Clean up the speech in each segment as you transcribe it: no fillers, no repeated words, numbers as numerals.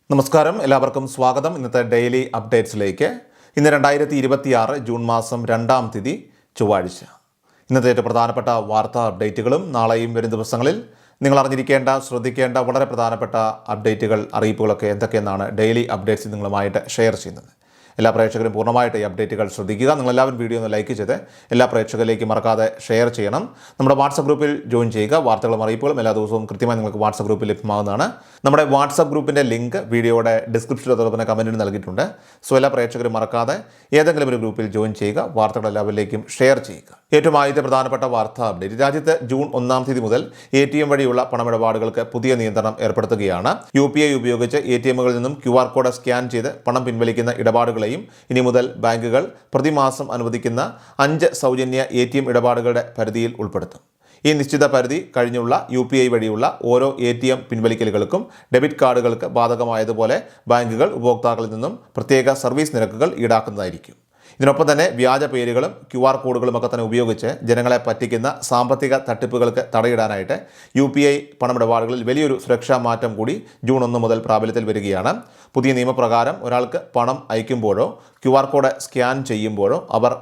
നമസ്കാരം, എല്ലാവർക്കും സ്വാഗതം. ഇന്നത്തെ ഡെയിലി അപ്ഡേറ്റ്സിലേക്ക്. ഇന്ന് 2026 ജൂൺ മാസം 2-ാം തീയതി ചൊവ്വാഴ്ച. ഇന്നത്തെ ഏറ്റവും പ്രധാനപ്പെട്ട വാർത്താ അപ്ഡേറ്റുകളും നാളെയും വരും ദിവസങ്ങളിൽ നിങ്ങൾ അറിഞ്ഞിരിക്കേണ്ട, ശ്രദ്ധിക്കേണ്ട വളരെ പ്രധാനപ്പെട്ട അപ്ഡേറ്റുകൾ, അറിയിപ്പുകളൊക്കെ എന്തൊക്കെയെന്നാണ് ഡെയിലി അപ്ഡേറ്റ്സ് നിങ്ങളുമായിട്ട് ഷെയർ ചെയ്യുന്നത്. എല്ലാ പ്രേക്ഷകരും പൂർണ്ണമായിട്ട് ഈ അപ്ഡേറ്റുകൾ ശ്രദ്ധിക്കുക. നിങ്ങളെല്ലാവരും വീഡിയോ ഒന്ന് ലൈക്ക് ചെയ്ത് എല്ലാ പ്രേക്ഷകരിലേക്ക് മറക്കാതെ ഷെയർ ചെയ്യണം. നമ്മുടെ വാട്സപ്പ് ഗ്രൂപ്പിൽ ജോയിൻ ചെയ്യുക. വാർത്തകളും അറിയിപ്പുകളും എല്ലാ ദിവസവും കൃത്യമായി നിങ്ങൾക്ക് വാട്സപ്പ് ഗ്രൂപ്പിൽ ലഭ്യമാകുന്നതാണ്. നമ്മുടെ വാട്സപ്പ് ഗ്രൂപ്പിൻ്റെ ലിങ്ക് വീഡിയോയുടെ ഡിസ്ക്രിപ്ഷനിൽ അതുപോലെ കമൻറ്റിന് നൽകിയിട്ടുണ്ട്. സോ എല്ലാ പ്രേക്ഷകരും മറക്കാതെ ഏതെങ്കിലും ഒരു ഗ്രൂപ്പിൽ ജോയിൻ ചെയ്യുക. വാർത്തകൾ എല്ലാവരിലേക്കും ഷെയർ ചെയ്യുക. ഏറ്റവും ആദ്യത്തെ പ്രധാനപ്പെട്ട വാർത്താ അപ്ഡേറ്റ്. രാജ്യത്ത് ജൂൺ 1-ാം തീയതി മുതൽ ATM വഴിയുള്ള പണമിടപാടുകൾക്ക് പുതിയ നിയന്ത്രണം ഏർപ്പെടുത്തുകയാണ്. UPI ഉപയോഗിച്ച് ATMകളിൽ നിന്നും QR കോഡ് സ്കാൻ ചെയ്ത് പണം പിൻവലിക്കുന്ന ഇടപാടുകളെയും ഇനി മുതൽ ബാങ്കുകൾ പ്രതിമാസം അനുവദിക്കുന്ന 5 സൗജന്യ ATM ഇടപാടുകളുടെ പരിധിയിൽ ഉൾപ്പെടുത്തും. ഈ നിശ്ചിത പരിധി കഴിഞ്ഞുള്ള UPI വഴിയുള്ള ഓരോ ATM പിൻവലിക്കലുകൾക്കും ഡെബിറ്റ് കാർഡുകൾക്ക് ബാധകമായതുപോലെ ബാങ്കുകൾ ഉപഭോക്താക്കളിൽ നിന്നും പ്രത്യേക സർവീസ് നിരക്കുകൾ ഈടാക്കുന്നതായിരിക്കും. ഇതിനൊപ്പം തന്നെ വ്യാജ പേരുകളും QR കോഡുകളുമൊക്കെ തന്നെ ഉപയോഗിച്ച് ജനങ്ങളെ പറ്റിക്കുന്ന സാമ്പത്തിക തട്ടിപ്പുകൾക്ക് തടയിടാനായിട്ട് UPI പണമിടപാടുകളിൽ വലിയൊരു സുരക്ഷാ മാറ്റം കൂടി ജൂൺ 1 മുതൽ പ്രാബല്യത്തിൽ വരികയാണ്. പുതിയ നിയമപ്രകാരം ഒരാൾക്ക് പണം അയക്കുമ്പോഴോ QR കോഡ് സ്കാൻ ചെയ്യുമ്പോഴോ അവർ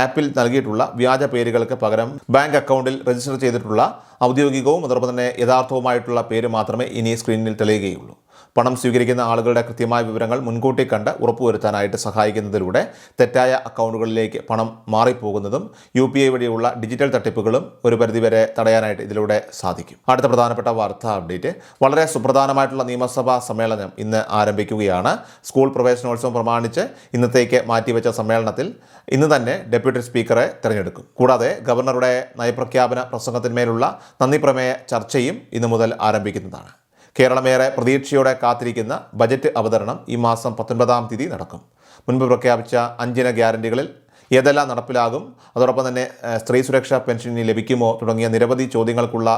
ആപ്പിൽ നൽകിയിട്ടുള്ള വ്യാജ പേരുകൾക്ക് പകരം ബാങ്ക് അക്കൗണ്ടിൽ രജിസ്റ്റർ ചെയ്തിട്ടുള്ള ഔദ്യോഗികവും അതോടൊപ്പം തന്നെ യഥാർത്ഥവുമായിട്ടുള്ള പേര് മാത്രമേ ഇനി സ്ക്രീനിൽ തെളിയുകയുള്ളൂ. പണം സ്വീകരിക്കുന്ന ആളുകളുടെ കൃത്യമായ വിവരങ്ങൾ മുൻകൂട്ടി കണ്ട് ഉറപ്പുവരുത്താനായിട്ട് സഹായിക്കുന്നതിലൂടെ തെറ്റായ അക്കൗണ്ടുകളിലേക്ക് പണം മാറിപ്പോകുന്നതും UPI വഴിയുള്ള ഡിജിറ്റൽ തട്ടിപ്പുകളും ഒരു പരിധിവരെ തടയാനായിട്ട് ഇതിലൂടെ സാധിക്കും. അടുത്ത പ്രധാനപ്പെട്ട വാർത്താ അപ്ഡേറ്റ്. വളരെ സുപ്രധാനമായിട്ടുള്ള നിയമസഭാ സമ്മേളനം ഇന്ന് ആരംഭിക്കുകയാണ്. സ്കൂൾ പ്രവേശനോത്സവം പ്രമാണിച്ച് ഇന്നത്തേക്ക് മാറ്റിവെച്ച സമ്മേളനത്തിൽ ഇന്ന് തന്നെ ഡെപ്യൂട്ടി സ്പീക്കറെ തിരഞ്ഞെടുക്കും. കൂടാതെ ഗവർണറുടെ നയപ്രഖ്യാപന പ്രസംഗത്തിന്മേലുള്ള നന്ദിപ്രമേയ ചർച്ചയും ഇന്നു മുതൽ ആരംഭിക്കുന്നതാണ്. കേരളമേറെ പ്രതീക്ഷയോടെ കാത്തിരിക്കുന്ന ബജറ്റ് അവതരണം ഈ മാസം 19-ാം തീയതി നടക്കും. മുൻപ് പ്രഖ്യാപിച്ച 5 ഗ്യാരണ്ടികളിൽ ഏതെല്ലാം നടപ്പിലാകും, അതോടൊപ്പം തന്നെ സ്ത്രീ സുരക്ഷാ പെൻഷൻ ലഭിക്കുമോ തുടങ്ങിയ നിരവധി ചോദ്യങ്ങൾക്കുള്ള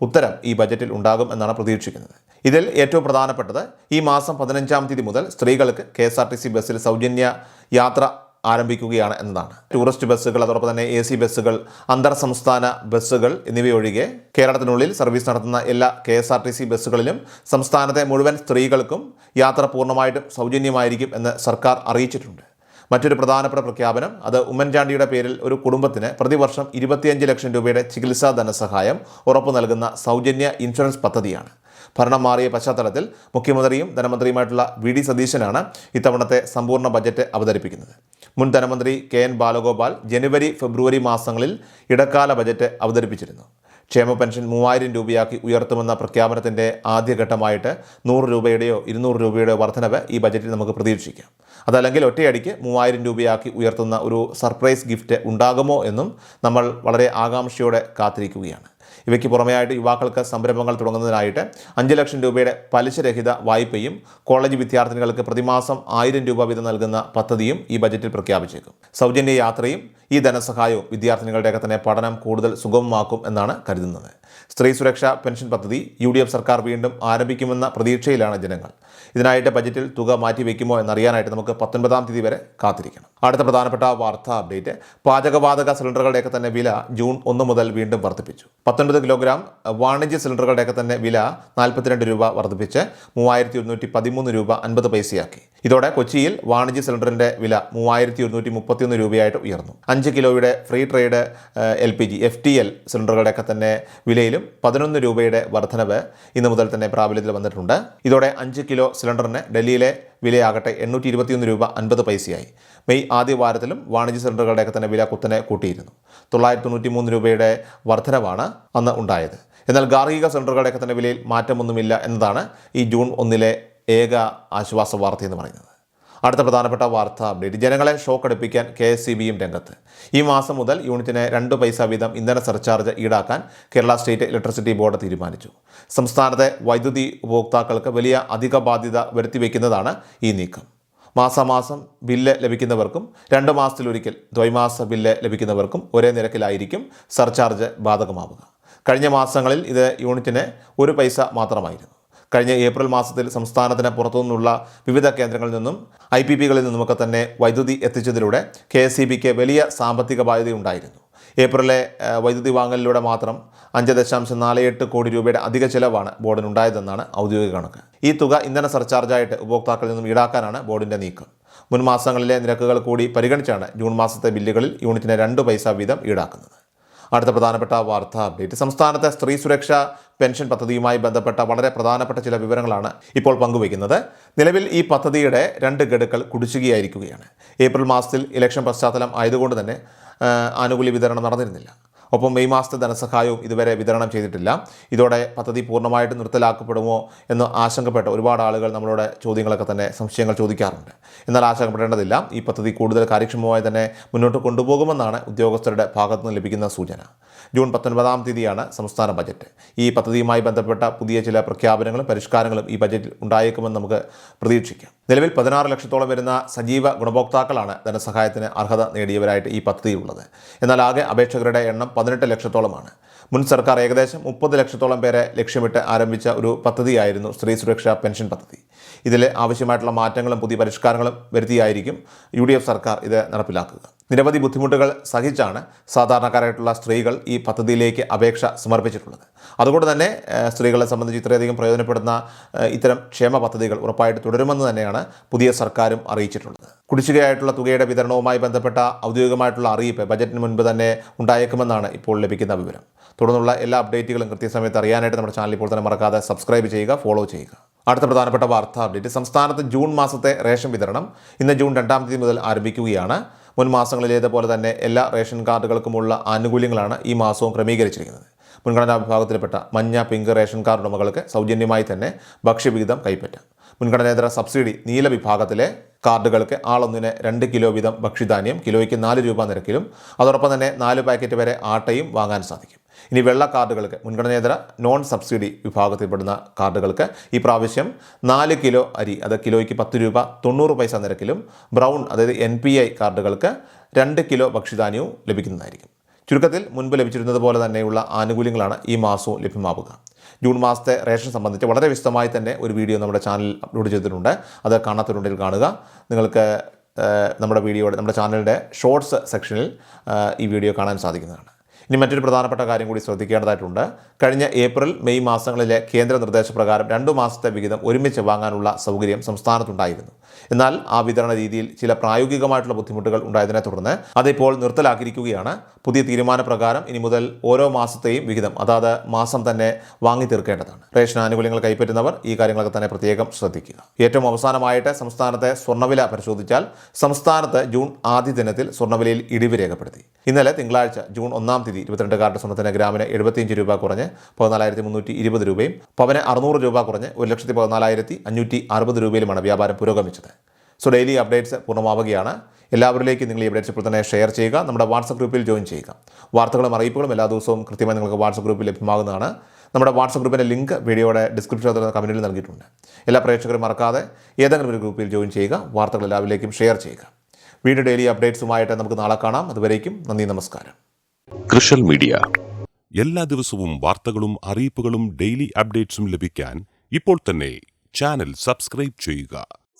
ഉത്തരം ഈ ബജറ്റിൽ ഉണ്ടാകും എന്നാണ് പ്രതീക്ഷിക്കുന്നത്. ഇതിൽ ഏറ്റവും പ്രധാനപ്പെട്ടത് ഈ മാസം 15-ാം തീയതി മുതൽ സ്ത്രീകൾക്ക് KSRTC ബസ്സിൽ സൗജന്യ യാത്ര ആരംഭിക്കുകയാണ് എന്നതാണ്. ടൂറിസ്റ്റ് ബസ്സുകൾ, അതോടൊപ്പം തന്നെ AC ബസ്സുകൾ, അന്തർ സംസ്ഥാന ബസ്സുകൾ എന്നിവയൊഴികെ കേരളത്തിനുള്ളിൽ സർവീസ് നടത്തുന്ന എല്ലാ KSRTC ബസ്സുകളിലും സംസ്ഥാനത്തെ മുഴുവൻ സ്ത്രീകൾക്കും യാത്ര പൂർണ്ണമായിട്ടും സൗജന്യമായിരിക്കും എന്ന് സർക്കാർ അറിയിച്ചിട്ടുണ്ട്. മറ്റൊരു പ്രധാനപ്പെട്ട പ്രഖ്യാപനം, അത് ഉമ്മൻചാണ്ടിയുടെ പേരിൽ ഒരു കുടുംബത്തിന് പ്രതിവർഷം 25 ലക്ഷം രൂപയുടെ ചികിത്സാ ധനസഹായം ഉറപ്പു നൽകുന്ന സൗജന്യ ഇൻഷുറൻസ് പദ്ധതിയാണ്. ഭരണം മാറിയ പശ്ചാത്തലത്തിൽ മുഖ്യമന്ത്രിയും ധനമന്ത്രിയുമായിട്ടുള്ള VD സതീശനാണ് ഇത്തവണത്തെ സമ്പൂർണ്ണ ബജറ്റ് അവതരിപ്പിക്കുന്നത്. മുൻ ധനമന്ത്രി KN ബാലഗോപാൽ ജനുവരി, ഫെബ്രുവരി മാസങ്ങളിൽ ഇടക്കാല ബജറ്റ് അവതരിപ്പിച്ചിരുന്നു. ക്ഷേമ പെൻഷൻ 3000 രൂപയാക്കി ഉയർത്തുമെന്ന പ്രഖ്യാപനത്തിൻ്റെ ആദ്യഘട്ടമായിട്ട് 100 രൂപയുടെയോ 200 രൂപയുടെയോ വർധനവ് ഈ ബജറ്റിൽ നമുക്ക് പ്രതീക്ഷിക്കാം. അതല്ലെങ്കിൽ ഒറ്റയടിക്ക് 3000 രൂപയാക്കി ഉയർത്തുന്ന ഒരു സർപ്രൈസ് ഗിഫ്റ്റ് ഉണ്ടാകുമോ എന്നും നമ്മൾ വളരെ ആകാംക്ഷയോടെ കാത്തിരിക്കുകയാണ്. ഇവയ്ക്ക് പുറമെയായിട്ട് യുവാക്കൾക്ക് സംരംഭങ്ങൾ തുടങ്ങുന്നതിനായിട്ട് 5 ലക്ഷം രൂപയുടെ പലിശരഹിത വായ്പയും കോളേജ് വിദ്യാർത്ഥിനികൾക്ക് പ്രതിമാസം 1000 രൂപ വീതം നൽകുന്ന പദ്ധതിയും ഈ ബജറ്റിൽ പ്രഖ്യാപിച്ചേക്കും. സൗജന്യ യാത്രയും ഈ ധനസഹായവും വിദ്യാർത്ഥിനികളുടെയൊക്കെ തന്നെ പഠനം കൂടുതൽ സുഗമമാക്കും എന്നാണ് കരുതുന്നത്. സ്ത്രീ സുരക്ഷാ പെൻഷൻ പദ്ധതി UDF സർക്കാർ വീണ്ടും ആരംഭിക്കുമെന്ന പ്രതീക്ഷയിലാണ് ജനങ്ങൾ. ഇതിനായിട്ട് ബജറ്റിൽ തുക മാറ്റിവെക്കുമോ എന്നറിയാനായിട്ട് നമുക്ക് 19-ാം തീയതി വരെ കാത്തിരിക്കണം. അടുത്ത പ്രധാനപ്പെട്ട വാർത്താ അപ്ഡേറ്റ്. പാചകവാതക സിലിണ്ടറുകളുടെയൊക്കെ തന്നെ വില ജൂൺ 1 മുതൽ വീണ്ടും വർദ്ധിപ്പിച്ചു. 19 കിലോഗ്രാം വാണിജ്യ സിലിണ്ടറുകളുടെയൊക്കെ തന്നെ വില 42 രൂപ വർദ്ധിപ്പിച്ച് 3113 രൂപ 50 പൈസയാക്കി. ഇതോടെ കൊച്ചിയിൽ വാണിജ്യ സിലിണ്ടറിൻ്റെ വില 3131 രൂപയായിട്ട് ഉയർന്നു. 5 കിലോയുടെ ഫ്രീ ട്രേഡ് LPG FTL സിലിണ്ടറുകളുടെയൊക്കെ തന്നെ വിലയിലും 11 രൂപയുടെ വർധനവ് ഇന്ന് മുതൽ തന്നെ പ്രാബല്യത്തിൽ വന്നിട്ടുണ്ട്. ഇതോടെ 5 കിലോ സിലിണ്ടറിന് ഡൽഹിയിലെ വിലയാകട്ടെ 821 രൂപ 50 പൈസയായി. മെയ് ആദ്യ വാരത്തിലും വാണിജ്യ സിലിണ്ടറുകളുടെയൊക്കെ തന്നെ വില കുത്തനെ കൂട്ടിയിരുന്നു. 993 രൂപയുടെ വർധനവാണ് അന്ന് ഉണ്ടായത്. എന്നാൽ ഗാർഹിക സിലിണ്ടറുകളുടെയൊക്കെ തന്നെ വിലയിൽ മാറ്റമൊന്നുമില്ല എന്നതാണ് ഈ ജൂൺ 1 ഏക ആശ്വാസ വാർത്ത എന്ന് പറയുന്നത്. അടുത്ത പ്രധാനപ്പെട്ട വാർത്താ അപ്ഡേറ്റ്. ജനങ്ങളെ ഷോക്ക് അടുപ്പിക്കാൻ KSEBയും രംഗത്ത്. ഈ മാസം മുതൽ യൂണിറ്റിന് 2 പൈസ വീതം ഇന്ധന സർചാർജ് ഈടാക്കാൻ കേരള സ്റ്റേറ്റ് ഇലക്ട്രിസിറ്റി ബോർഡ് തീരുമാനിച്ചു. സംസ്ഥാനത്തെ വൈദ്യുതി ഉപഭോക്താക്കൾക്ക് വലിയ അധിക ബാധ്യത വരുത്തിവെക്കുന്നതാണ് ഈ നീക്കം. മാസാമാസം ബില്ല് ലഭിക്കുന്നവർക്കും 2 മാസത്തിലൊരിക്കൽ ദ്വൈമാസ ബില്ല് ലഭിക്കുന്നവർക്കും ഒരേ നിരക്കിലായിരിക്കും സർചാർജ് ബാധകമാവുക. കഴിഞ്ഞ മാസങ്ങളിൽ ഇത് യൂണിറ്റിന് 1 പൈസ മാത്രമായിരുന്നു. കഴിഞ്ഞ ഏപ്രിൽ മാസത്തിൽ സംസ്ഥാനത്തിന് പുറത്തുനിന്നുള്ള വിവിധ കേന്ദ്രങ്ങളിൽ നിന്നും IPPകളിൽ നിന്നുമൊക്കെ തന്നെ വൈദ്യുതി എത്തിച്ചതിലൂടെ KSEBയ്ക്ക് വലിയ സാമ്പത്തിക ബാധ്യതയുണ്ടായിരുന്നു. ഏപ്രിലെ വൈദ്യുതി വാങ്ങലിലൂടെ മാത്രം 5.48 കോടി രൂപയുടെ അധിക ചെലവാണ് ബോർഡിനുണ്ടായതെന്നാണ് ഔദ്യോഗിക കണക്ക്. ഈ തുക ഇന്ധന സർചാർജായിട്ട് ഉപഭോക്താക്കളിൽ നിന്നും ഈടാക്കാനാണ് ബോർഡിന്റെ നീക്കം. മുൻ മാസങ്ങളിലെ നിരക്കുകൾ കൂടി പരിഗണിച്ചാണ് ജൂൺ മാസത്തെ ബില്ലുകളിൽ യൂണിറ്റിന് 2 പൈസ വീതം ഈടാക്കുന്നത്. അടുത്ത പ്രധാനപ്പെട്ട വാർത്താ അപ്ഡേറ്റ്. സംസ്ഥാനത്തെ സ്ത്രീ സുരക്ഷാ പെൻഷൻ പദ്ധതിയുമായി ബന്ധപ്പെട്ട വളരെ പ്രധാനപ്പെട്ട ചില വിവരങ്ങളാണ് ഇപ്പോൾ പങ്കുവയ്ക്കുന്നത്. നിലവിൽ ഈ പദ്ധതിയുടെ 2 ഗഡുക്കൾ കുടിശ്ശികയായിരിക്കുകയാണ്. ഏപ്രിൽ മാസത്തിൽ ഇലക്ഷൻ പശ്ചാത്തലം ആയതുകൊണ്ട് തന്നെ ആനുകൂല്യ വിതരണം നടന്നിരുന്നില്ല. ഒപ്പം മെയ് മാസത്തെ ധനസഹായവും ഇതുവരെ വിതരണം ചെയ്തിട്ടില്ല. ഇതോടെ പദ്ധതി പൂർണ്ണമായിട്ട് നിർത്തലാക്കപ്പെടുമോ എന്ന് ആശങ്കപ്പെട്ട ഒരുപാട് ആളുകൾ നമ്മളോട് ചോദ്യങ്ങളൊക്കെ തന്നെ സംശയങ്ങൾ ചോദിക്കാറുണ്ട്. എന്നാൽ ആശങ്കപ്പെടേണ്ടതില്ല. ഈ പദ്ധതി കൂടുതൽ കാര്യക്ഷമമായി തന്നെ മുന്നോട്ട് കൊണ്ടുപോകുമെന്നാണ് ഉദ്യോഗസ്ഥരുടെ ഭാഗത്തു നിന്ന് ലഭിക്കുന്ന സൂചന. ജൂൺ 19-ാം തീയതിയാണ് സംസ്ഥാന ബജറ്റ്. ഈ പദ്ധതിയുമായി ബന്ധപ്പെട്ട പുതിയ ചില പ്രഖ്യാപനങ്ങളും പരിഷ്കാരങ്ങളും ഈ ബജറ്റിൽ ഉണ്ടായേക്കുമെന്ന് നമുക്ക് പ്രതീക്ഷിക്കാം. നിലവിൽ 16 ലക്ഷത്തോളം വരുന്ന സജീവ ഗുണഭോക്താക്കളാണ് ധനസഹായത്തിന് അർഹത നേടിയവരായിട്ട് ഈ പദ്ധതിയിലുള്ളത്. എന്നാൽ ആകെ അപേക്ഷകരുടെ എണ്ണം 18 ലക്ഷത്തോളമാണ്. മുൻ സർക്കാർ ഏകദേശം 30 ലക്ഷത്തോളം പേരെ ലക്ഷ്യമിട്ട് ആരംഭിച്ച ഒരു പദ്ധതിയായിരുന്നു സ്ത്രീ സുരക്ഷാ പെൻഷൻ പദ്ധതി. ഇതിൽ ആവശ്യമായിട്ടുള്ള മാറ്റങ്ങളും പുതിയ പരിഷ്കാരങ്ങളും വരുത്തിയായിരിക്കും UDF സർക്കാർ ഇത് നടപ്പിലാക്കുക. നിരവധി ബുദ്ധിമുട്ടുകൾ സഹിച്ചാണ് സാധാരണക്കാരായിട്ടുള്ള സ്ത്രീകൾ ഈ പദ്ധതിയിലേക്ക് അപേക്ഷ സമർപ്പിച്ചിട്ടുള്ളത്. അതുകൊണ്ട് തന്നെ സ്ത്രീകളെ സംബന്ധിച്ച് ഇത്രയധികം പ്രയോജനപ്പെടുന്ന ഇത്തരം ക്ഷേമ പദ്ധതികൾ ഉറപ്പായിട്ട് തുടരുമെന്ന് തന്നെയാണ് പുതിയ സർക്കാരും അറിയിച്ചിട്ടുള്ളത്. കുടിശ്ശികയായിട്ടുള്ള തുകയുടെ വിതരണവുമായി ബന്ധപ്പെട്ട ഔദ്യോഗികമായിട്ടുള്ള അറിയിപ്പ് ബജറ്റിന് മുൻപ് തന്നെ ഉണ്ടായേക്കുമെന്നാണ് ഇപ്പോൾ ലഭിക്കുന്ന വിവരം. തുടർന്നുള്ള എല്ലാ അപ്ഡേറ്റുകളും കൃത്യസമയത്ത് അറിയാനായിട്ട് നമ്മുടെ ചാനൽ ഇപ്പോൾ തന്നെ മറക്കാതെ സബ്സ്ക്രൈബ് ചെയ്യുക, ഫോളോ ചെയ്യുക. അടുത്ത പ്രധാനപ്പെട്ട വാർത്താ അപ്ഡേറ്റ്. സംസ്ഥാനത്ത് ജൂൺ മാസത്തെ റേഷൻ വിതരണം ഇന്ന് ജൂൺ 2-ാം തീയതി മുതൽ ആരംഭിക്കുകയാണ്. മുൻ മാസങ്ങളിലേതുപോലെ തന്നെ എല്ലാ റേഷൻ കാർഡുകൾക്കുമുള്ള ആനുകൂല്യങ്ങളാണ് ഈ മാസവും ക്രമീകരിച്ചിരിക്കുന്നത്. മുൻഗണനാ വിഭാഗത്തിൽപ്പെട്ട മഞ്ഞ, പിങ്ക് റേഷൻ കാർഡ് ഉടമകൾക്ക് സൗജന്യമായി തന്നെ ഭക്ഷ്യവിഹിതം കൈപ്പറ്റാം. മുൻഗണനേതര സബ്സിഡി നീല വിഭാഗത്തിലെ കാർഡുകൾക്ക് ആളൊന്നിന് 2 കിലോ വീതം ഭക്ഷ്യധാന്യം കിലോയ്ക്ക് 4 രൂപ നിരക്കിലും അതോടൊപ്പം തന്നെ 4 പാക്കറ്റ് വരെ ആട്ടയും വാങ്ങാൻ സാധിക്കും. ഇനി വെള്ള കാർഡുകൾക്ക് മുൻഗണനേതര നോൺ സബ്സിഡി വിഭാഗത്തിൽപ്പെടുന്ന കാർഡുകൾക്ക് ഈ പ്രാവശ്യം 4 കിലോ അരി അത് കിലോയ്ക്ക് 10 രൂപ 90 പൈസ നിരക്കിലും ബ്രൗൺ അതായത് NPI കാർഡുകൾക്ക് 2 കിലോ ഭക്ഷ്യധാന്യവും ലഭിക്കുന്നതായിരിക്കും. ചുരുക്കത്തിൽ മുൻപ് ലഭിച്ചിരുന്നത് പോലെ തന്നെയുള്ള ആനുകൂല്യങ്ങളാണ് ഈ മാസവും ലഭ്യമാവുക. ജൂൺ മാസത്തെ റേഷൻ സംബന്ധിച്ച് വളരെ വിശദമായി തന്നെ ഒരു വീഡിയോ നമ്മുടെ ചാനലിൽ അപ്ലോഡ് ചെയ്തിട്ടുണ്ട്. അത് കാണാത്തവരുണ്ടെങ്കിൽ കാണുക. നിങ്ങൾക്ക് നമ്മുടെ ചാനലിൻ്റെ ഷോർട്സ് സെക്ഷനിൽ ഈ വീഡിയോ കാണാൻ സാധിക്കുന്നതാണ്. ഇനി മറ്റൊരു പ്രധാനപ്പെട്ട കാര്യം കൂടി ശ്രദ്ധിക്കേണ്ടതായിട്ടുണ്ട്. കഴിഞ്ഞ ഏപ്രിൽ മെയ് മാസങ്ങളിലെ കേന്ദ്ര നിർദ്ദേശപ്രകാരം 2 മാസത്തെ വിഹിതം ഒരുമിച്ച് വാങ്ങാനുള്ള സൗകര്യം സംസ്ഥാനത്തുണ്ടായിരുന്നു. എന്നാൽ ആ വിതരണ രീതിയിൽ ചില പ്രായോഗികമായിട്ടുള്ള ബുദ്ധിമുട്ടുകൾ ഉണ്ടായതിനെ തുടർന്ന് അതിപ്പോൾ നിർത്തലാക്കിയിരിക്കുകയാണ്. പുതിയ തീരുമാനപ്രകാരം ഇനി മുതൽ ഓരോ മാസത്തെയും വിഹിതം അതാത് മാസം തന്നെ വാങ്ങി തീർക്കേണ്ടതാണ്. റേഷൻ ആനുകൂല്യങ്ങൾ കൈപ്പറ്റുന്നവർ ഈ കാര്യങ്ങളൊക്കെ തന്നെ പ്രത്യേകം ശ്രദ്ധിക്കുക. ഏറ്റവും അവസാനമായിട്ട് സംസ്ഥാനത്തെ സ്വർണ്ണവില പരിശോധിച്ചാൽ സംസ്ഥാനത്ത് ജൂൺ ആദ്യ ദിനത്തിൽ സ്വർണ്ണവിലയിൽ ഇടിവ് രേഖപ്പെടുത്തി. ഇന്നലെ തിങ്കളാഴ്ച ജൂൺ 1-ാം തീയതി 22 കാരറ്റ് സ്വർണ്ണത്തിന് ഗ്രാമിന് 75 രൂപ കുറഞ്ഞ് 14,320 രൂപയും പവന് 600 രൂപ കുറഞ്ഞ് 1,14,560 രൂപയിലുമാണ് വ്യാപാരം പുരോഗമിച്ചത്. സോ ഡെയിലി അപ്ഡേറ്റ്സ് പൂർണ്ണമാവുകയാണ്. എല്ലാവരിലേക്കും നിങ്ങൾ ഈ അപ്ഡേറ്റ്സ് ഇപ്പോൾ തന്നെ ഷെയർ ചെയ്യുക. നമ്മുടെ വാട്സപ്പ് ഗ്രൂപ്പിൽ ജോയിൻ ചെയ്യുക. വാർത്തകളും അറിയിപ്പുകളും എല്ലാ ദിവസവും കൃത്യമായി നിങ്ങൾക്ക് വാട്സപ്പ് ഗ്രൂപ്പിൽ ലഭ്യമാകുന്നതാണ്. നമ്മുടെ വാട്സപ്പ് ഗ്രൂപ്പിൻ്റെ ലിങ്ക് വീഡിയോയുടെ ഡിസ്ക്രിപ്ഷനിൽ കമൻറ്റിൽ നൽകിയിട്ടുണ്ട്. എല്ലാ പ്രേക്ഷകരും മറക്കാതെ ഏതെങ്കിലും ഒരു ഗ്രൂപ്പിൽ ജോയിൻ ചെയ്യുക. വാർത്തകൾ എല്ലാവരിലേക്കും ഷെയർ ചെയ്യുക. വീഡിയോ ഡെയിലി അപ്ഡേറ്റ്സുമായിട്ട് നമുക്ക് നാളെ കാണാം. അതുവരേക്കും നന്ദി, നമസ്കാരം. കൃഷൽ മീഡിയ എല്ലാ ദിവസവും വാർത്തകളും അറിയിപ്പുകളും ഡെയിലി അപ്ഡേറ്റ്സും ലഭിക്കാൻ ഇപ്പോൾ തന്നെ ചാനൽ സബ്സ്ക്രൈബ് ചെയ്യുക,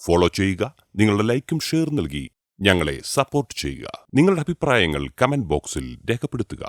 ഫോളോ ചെയ്യുക. നിങ്ങളുടെ ലൈക്കും ഷെയർ നൽകി ഞങ്ങളെ സപ്പോർട്ട് ചെയ്യുക. നിങ്ങളുടെ അഭിപ്രായങ്ങൾ കമന്റ് ബോക്സിൽ രേഖപ്പെടുത്തുക.